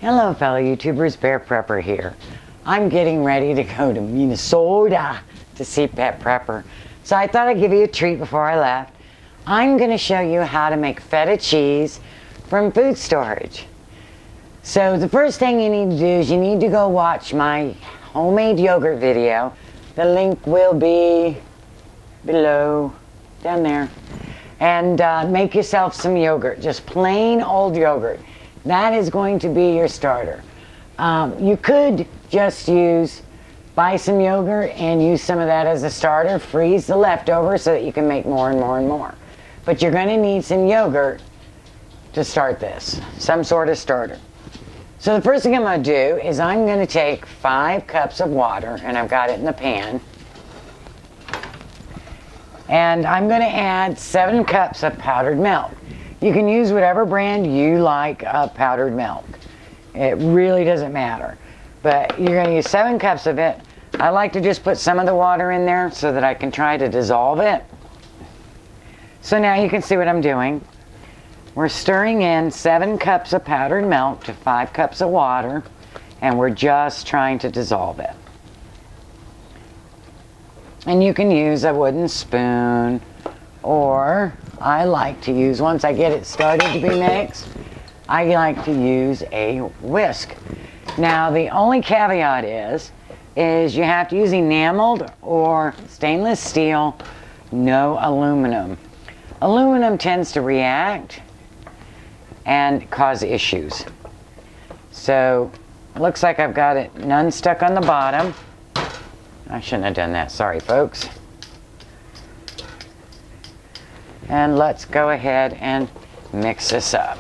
Hello fellow YouTubers, Bear Prepper here. I'm getting ready to go to Minnesota to see Pet Prepper. So I thought I'd give you a treat before I left. I'm going to show you how to make feta cheese from food storage. So the first thing you need to do is you need to go watch my homemade yogurt video. The link will be below, down there. And make yourself some yogurt, just plain old yogurt. That is going to be your starter. You could just buy some yogurt and use some of that as a starter, freeze the leftovers so that you can make more and more and more. But you're going to need some yogurt to start this, some sort of starter. So the first thing I'm going to do is I'm going to take 5 cups of water, and I've got it in the pan. And I'm going to add 7 cups of powdered milk. You can use whatever brand you like of powdered milk. It really doesn't matter. But you're going to use 7 cups of it. I like to just put some of the water in there so that I can try to dissolve it. So now you can see what I'm doing. We're stirring in 7 cups of powdered milk to 5 cups of water, and we're just trying to dissolve it. And you can use a wooden spoon, or I like to use, once I get it started to be mixed, I like to use a whisk. Now the only caveat is you have to use enameled or stainless steel, no aluminum. Aluminum tends to react and cause issues. So it looks like I've got it none stuck on the bottom. I shouldn't have done that, sorry folks. And let's go ahead and mix this up.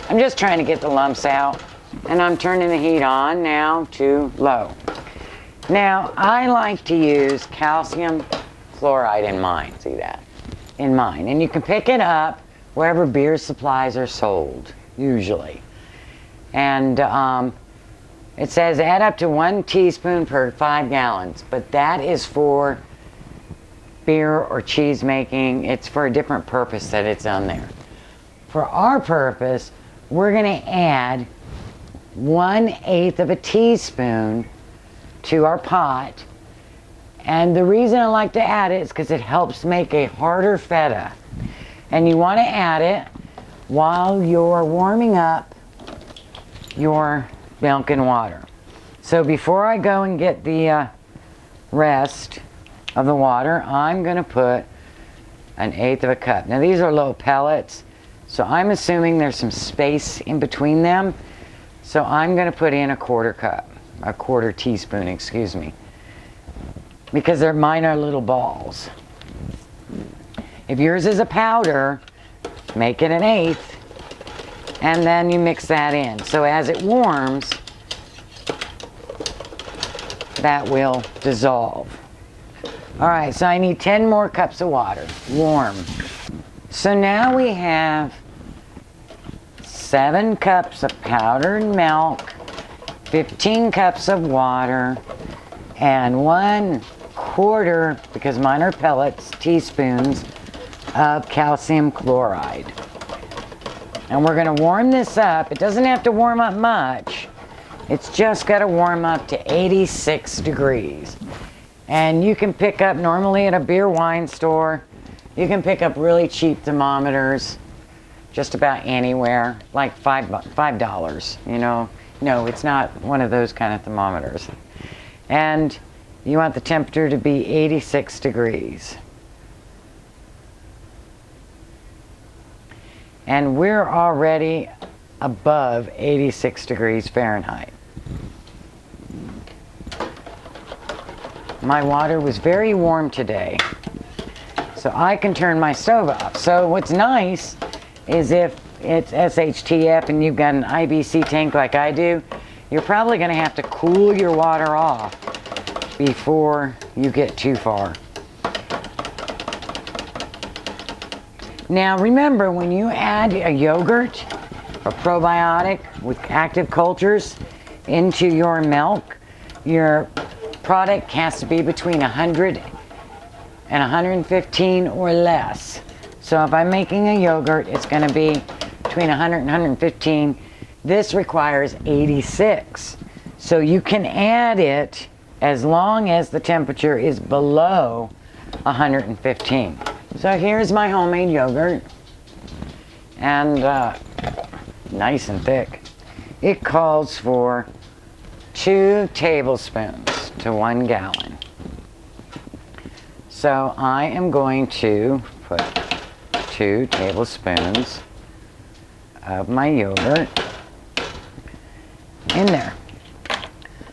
I'm just trying to get the lumps out, and I'm turning the heat on now to low. Now, I like to use calcium chloride in mine, see that? In mine. And you can pick it up wherever beer supplies are sold, usually. And it says add up to 1 teaspoon per 5 gallons, but that is for beer or cheese making. It's for a different purpose that it's on there. For our purpose, we're going to add 1/8 of a teaspoon to our pot. And the reason I like to add it is because it helps make a harder feta. And you want to add it while you're warming up your milk and water. So before I go and get the rest of the water, I'm going to put 1/8 of a cup. Now these are low pellets, so I'm assuming there's some space in between them. So I'm going to put in a 1/4 teaspoon, excuse me, because mine are little balls. If yours is a powder, make it 1/8, and then you mix that in. So as it warms, that will dissolve. All right, so I need 10 more cups of water, warm. So now we have 7 cups of powdered milk, 15 cups of water, and 1/4, because mine are pellets, teaspoons of calcium chloride. And we're going to warm this up. It doesn't have to warm up much. It's just got to warm up to 86 degrees. And you can pick up, normally at a beer wine store, you can pick up really cheap thermometers just about anywhere, like $5, you know. No, it's not one of those kind of thermometers. And you want the temperature to be 86 degrees. And we're already above 86 degrees Fahrenheit. My water was very warm today, so I can turn my stove off. So what's nice is if it's SHTF and you've got an IBC tank like I do, you're probably going to have to cool your water off before you get too far. Now remember, when you add a yogurt or probiotic with active cultures into your milk, your product has to be between 100 and 115 or less. So if I'm making a yogurt, it's going to be between 100 and 115 This requires 86. So you can add it as long as the temperature is below 115. So here's my homemade yogurt, and nice and thick. It calls for 2 tablespoons to 1 gallon. So I am going to put 2 tablespoons of my yogurt in there.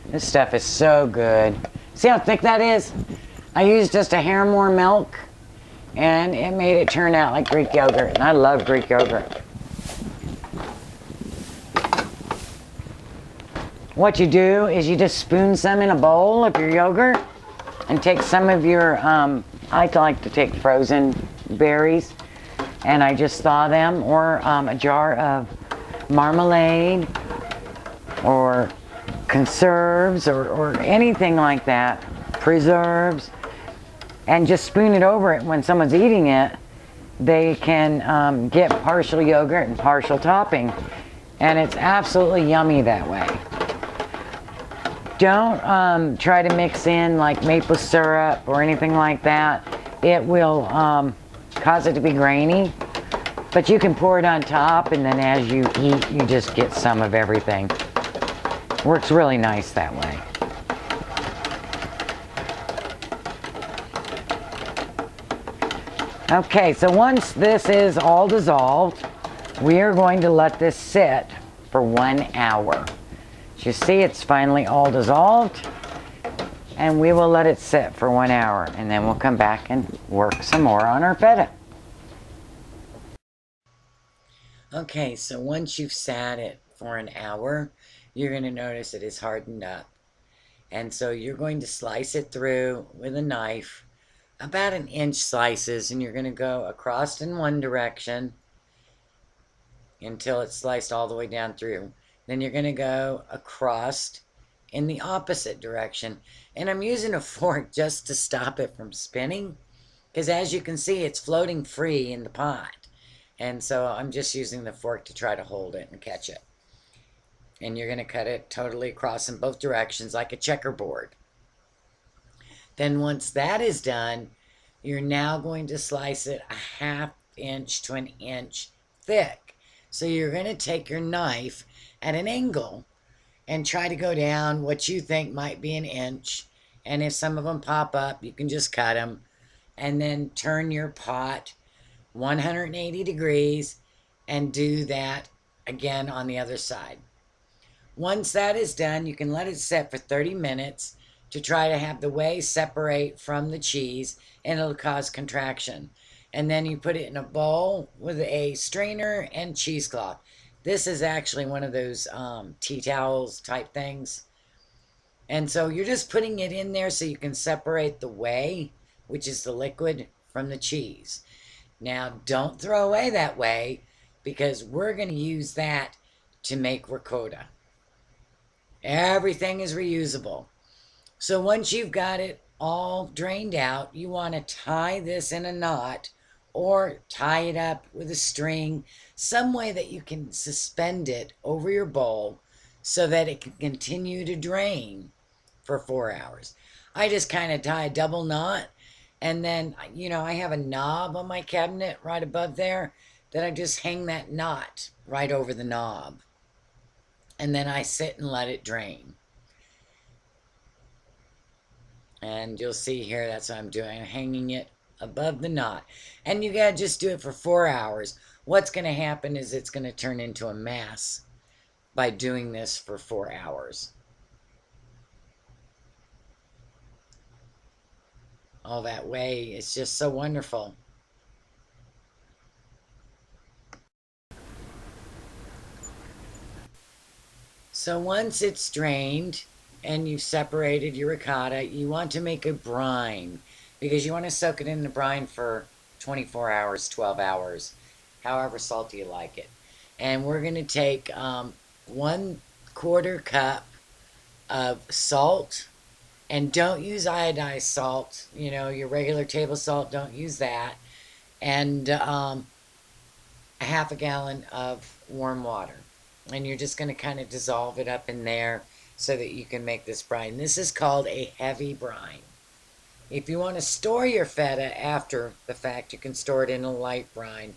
This stuff is so good. See how thick that is? I used just a hair more milk, and it made it turn out like Greek yogurt, and I love Greek yogurt. What you do is you just spoon some in a bowl of your yogurt and take some of your, I like to take frozen berries, and I just thaw them, or a jar of marmalade or conserves or anything like that, preserves, and just spoon it over it. When someone's eating it, they can get partial yogurt and partial topping, and it's absolutely yummy that way. Don't try to mix in like maple syrup or anything like that. It will cause it to be grainy, but you can pour it on top, and then as you eat, you just get some of everything. Works really nice that way. Okay, so once this is all dissolved, we are going to let this sit for 1 hour. As you see, it's finally all dissolved, and we will let it sit for 1 hour, and then we'll come back and work some more on our feta. Okay, so once you've sat it for an hour, you're going to notice it is hardened up. And so you're going to slice it through with a knife, about 1-inch slices, and you're going to go across in one direction until it's sliced all the way down through. Then you're going to go across in the opposite direction. And I'm using a fork just to stop it from spinning, because as you can see, it's floating free in the pot. And so I'm just using the fork to try to hold it and catch it. And you're going to cut it totally across in both directions like a checkerboard. Then once that is done, you're now going to slice it 1/2 inch to 1 inch thick. So you're going to take your knife at an angle and try to go down what you think might be 1 inch. And if some of them pop up, you can just cut them. And then turn your pot 180 degrees and do that again on the other side. Once that is done, you can let it set for 30 minutes to try to have the whey separate from the cheese, and it'll cause contraction. And then you put it in a bowl with a strainer and cheesecloth. This is actually one of those tea towels type things. And so you're just putting it in there so you can separate the whey, which is the liquid, from the cheese. Now, don't throw away that whey, because we're going to use that to make ricotta. Everything is reusable. So once you've got it all drained out, you want to tie this in a knot or tie it up with a string, some way that you can suspend it over your bowl so that it can continue to drain for 4 hours. I just kind of tie a double knot, and then, you know, I have a knob on my cabinet right above there that I just hang that knot right over the knob. And then I sit and let it drain. And you'll see here, that's what I'm doing. I'm hanging it above the knot. And you gotta just do it for 4 hours. What's gonna happen is it's gonna turn into a mass by doing this for 4 hours. All that whey is just so wonderful. So once it's drained and you've separated your ricotta, you want to make a brine, because you want to soak it in the brine for 24 hours, 12 hours, however salty you like it. And we're going to take 1/4 cup of salt, and don't use iodized salt, you know, your regular table salt, don't use that, and 1/2 gallon of warm water. And you're just going to kind of dissolve it up in there so that you can make this brine. This is called a heavy brine. If you want to store your feta after the fact, you can store it in a light brine,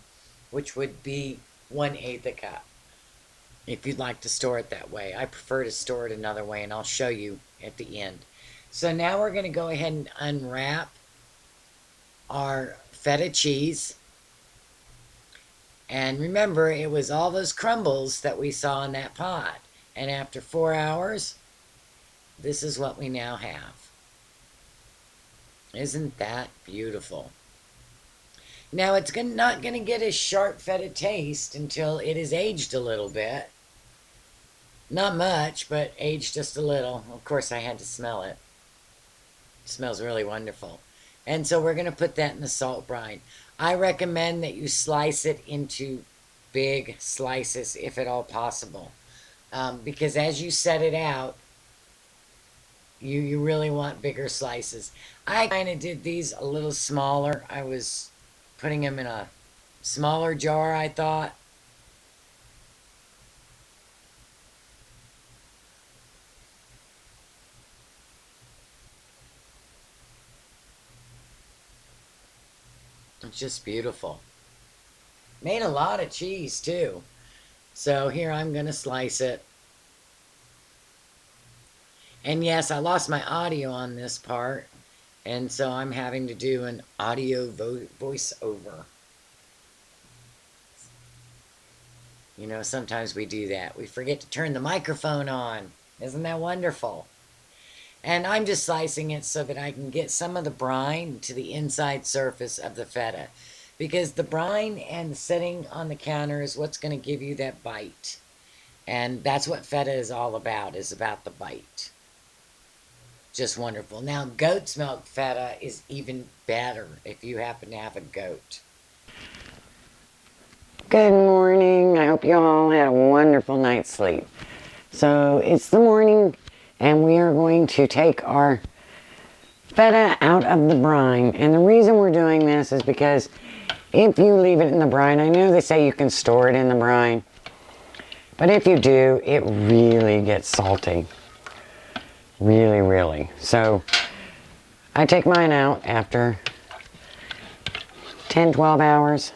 which would be 1/8 a cup. If you'd like to store it that way. I prefer to store it another way, and I'll show you at the end. So now we're going to go ahead and unwrap our feta cheese. And remember, it was all those crumbles that we saw in that pot. And after 4 hours, this is what we now have. Isn't that beautiful? Now, it's not going to get a sharp feta taste until it is aged a little bit. Not much, but aged just a little. Of course, I had to smell it. It smells really wonderful. And so we're going to put that in the salt brine. I recommend that you slice it into big slices, if at all possible. Because as you set it out, you really want bigger slices. I kind of did these a little smaller. I was putting them in a smaller jar, I thought. It's just beautiful. Made a lot of cheese too. So here I'm going to slice it. And yes, I lost my audio on this part. And so I'm having to do an audio voiceover. You know, sometimes we do that. We forget to turn the microphone on. Isn't that wonderful? And I'm just slicing it so that I can get some of the brine to the inside surface of the feta. Because the brine and sitting on the counter is what's going to give you that bite. And that's what feta is all about, is about the bite. Just wonderful. Now, goat's milk feta is even better if you happen to have a goat. Good morning. I hope you all had a wonderful night's sleep. So it's the morning, and we are going to take our feta out of the brine. And the reason we're doing this is because if you leave it in the brine, I know they say you can store it in the brine, but if you do, it really gets salty. Really, really. So I take mine out after 10, 12 hours.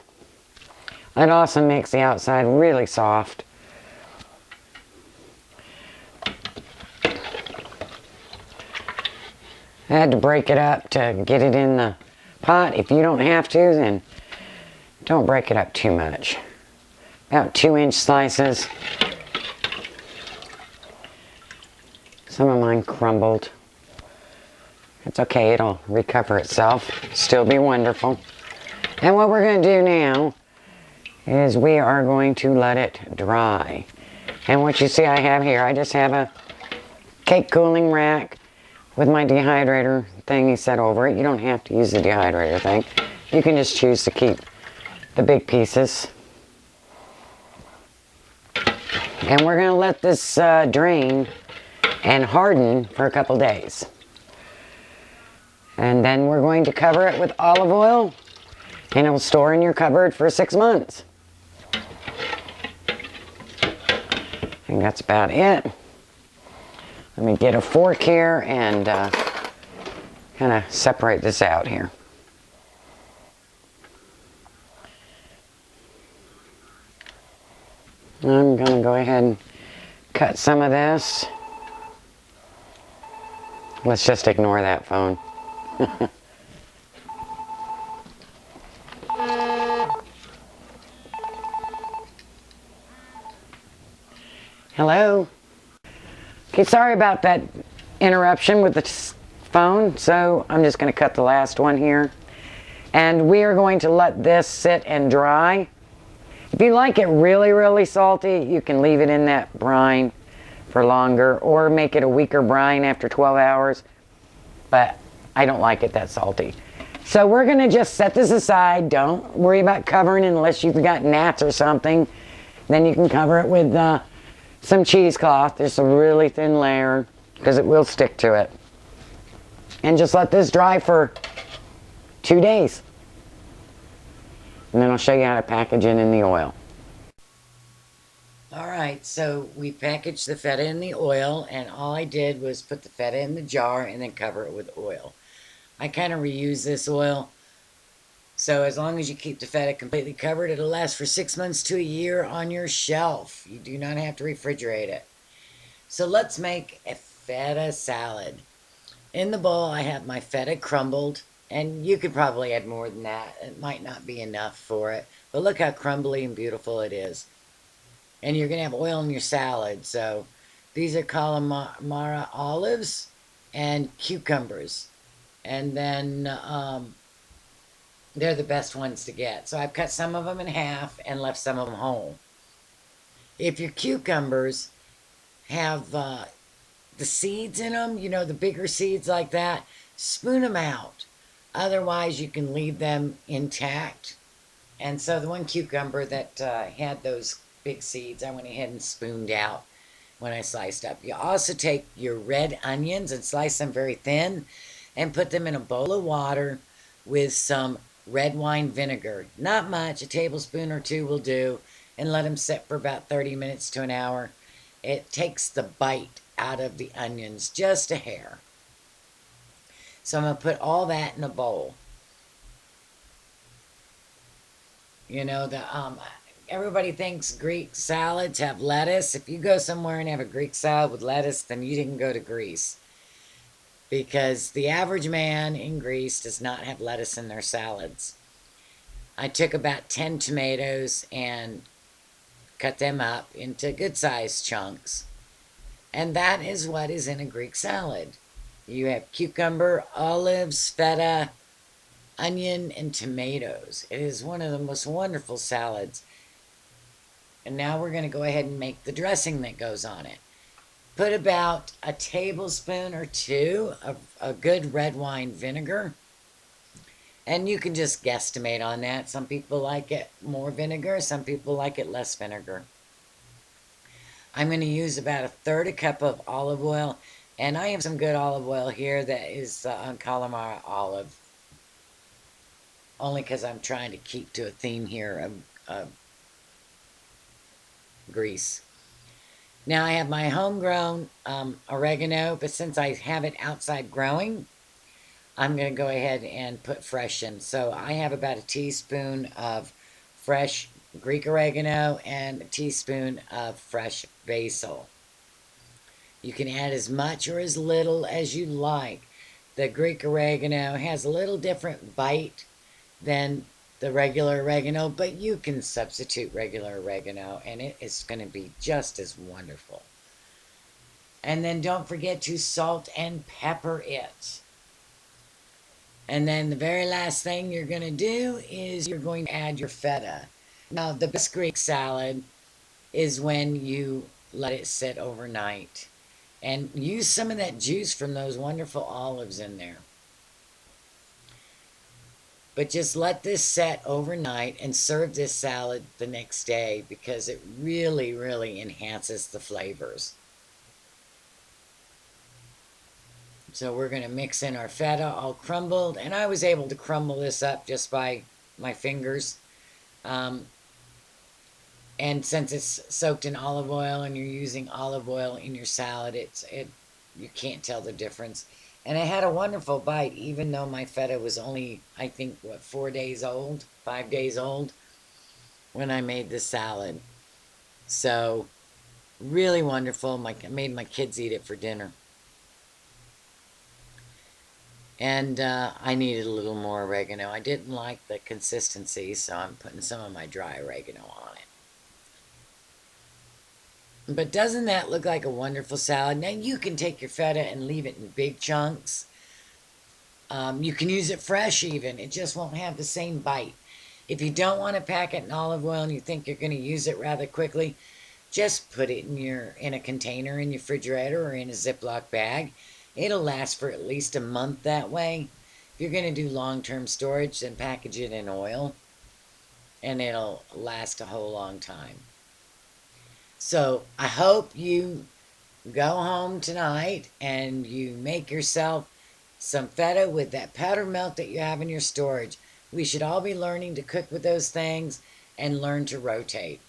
It also makes the outside really soft. I had to break it up to get it in the pot. If you don't have to, then don't break it up too much. About 2-inch slices. Some of mine crumbled. It's okay, it'll recover itself. Still be wonderful. And what we're going to do now is we are going to let it dry. And what you see I have here, I just have a cake cooling rack with my dehydrator thingy set over it. You don't have to use the dehydrator thing. You can just choose to keep the big pieces. And we're going to let this drain and harden for a couple days. And then we're going to cover it with olive oil, and it'll store in your cupboard for 6 months. And that's about it. Let me get a fork here and kind of separate this out here. I'm going to go ahead and cut some of this. Let's just ignore that phone. Hello? Okay, sorry about that interruption with the phone, so I'm just going to cut the last one here. And we are going to let this sit and dry. If you like it really, really salty, you can leave it in that brine for longer, or make it a weaker brine after 12 hours. But I don't like it that salty. So we're going to just set this aside. Don't worry about covering unless you've got gnats or something. Then you can cover it with some cheesecloth, just a really thin layer, because it will stick to it. And just let this dry for 2 days. And then I'll show you how to package it in the oil. All right, so we packaged the feta in the oil, and all I did was put the feta in the jar and then cover it with oil. I kind of reuse this oil, so as long as you keep the feta completely covered, it'll last for 6 months to a year on your shelf. You do not have to refrigerate it. So let's make a feta salad. In the bowl, I have my feta crumbled, and you could probably add more than that. It might not be enough for it, but look how crumbly and beautiful it is. And you're going to have oil in your salad, so these are calamari olives and cucumbers. And then they're the best ones to get. So I've cut some of them in half and left some of them whole. If your cucumbers have the seeds in them, you know, the bigger seeds like that, spoon them out. Otherwise, you can leave them intact. And so the one cucumber that had those big seeds, I went ahead and spooned out when I sliced up. You also take your red onions and slice them very thin and put them in a bowl of water with some red wine vinegar. Not much, a tablespoon or two will do, and let them sit for about 30 minutes to an hour. It takes the bite out of the onions just a hair. So I'm going to put all that in a bowl. You know, everybody thinks Greek salads have lettuce. If you go somewhere and have a Greek salad with lettuce, then you didn't go to Greece. Because the average man in Greece does not have lettuce in their salads. I took about 10 tomatoes and cut them up into good-sized chunks. And that is what is in a Greek salad. You have cucumber, olives, feta, onion, and tomatoes. It is one of the most wonderful salads. And now we're going to go ahead and make the dressing that goes on it. Put about a tablespoon or two of a good red wine vinegar. And you can just guesstimate on that. Some people like it more vinegar. Some people like it less vinegar. I'm going to use about a third a cup of olive oil. And I have some good olive oil here that is on calamari olive. Only because I'm trying to keep to a theme here of Greece. Now I have my homegrown oregano, but since I have it outside growing, I'm going to go ahead and put fresh in. So I have about a teaspoon of fresh Greek oregano and a teaspoon of fresh basil. You can add as much or as little as you like. The Greek oregano has a little different bite than the regular oregano, but you can substitute regular oregano and it is going to be just as wonderful. And then don't forget to salt and pepper it. And then the very last thing you're going to do is you're going to add your feta. Now, the best Greek salad is when you let it sit overnight. And use some of that juice from those wonderful olives in there. But just let this set overnight and serve this salad the next day because it really, really enhances the flavors. So we're going to mix in our feta all crumbled. And I was able to crumble this up just by my fingers. And since it's soaked in olive oil and you're using olive oil in your salad, you can't tell the difference. And it had a wonderful bite, even though my feta was only, I think, 4 days old, 5 days old, when I made the salad. So, really wonderful. I made my kids eat it for dinner. And I needed a little more oregano. I didn't like the consistency, so I'm putting some of my dry oregano on it. But doesn't that look like a wonderful salad? Now you can take your feta and leave it in big chunks. You can use it fresh even. It just won't have the same bite. If you don't want to pack it in olive oil and you think you're going to use it rather quickly, just put it in a container in your refrigerator or in a Ziploc bag. It'll last for at least a month that way. If you're going to do long-term storage, then package it in oil and it'll last a whole long time. So I hope you go home tonight and you make yourself some feta with that powdered milk that you have in your storage. We should all be learning to cook with those things and learn to rotate.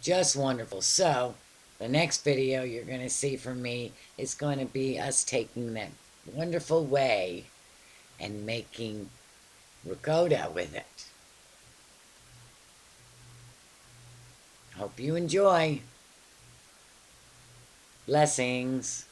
Just wonderful. So, the next video you're going to see from me is going to be us taking that wonderful whey and making ricotta with it. Hope you enjoy. Blessings.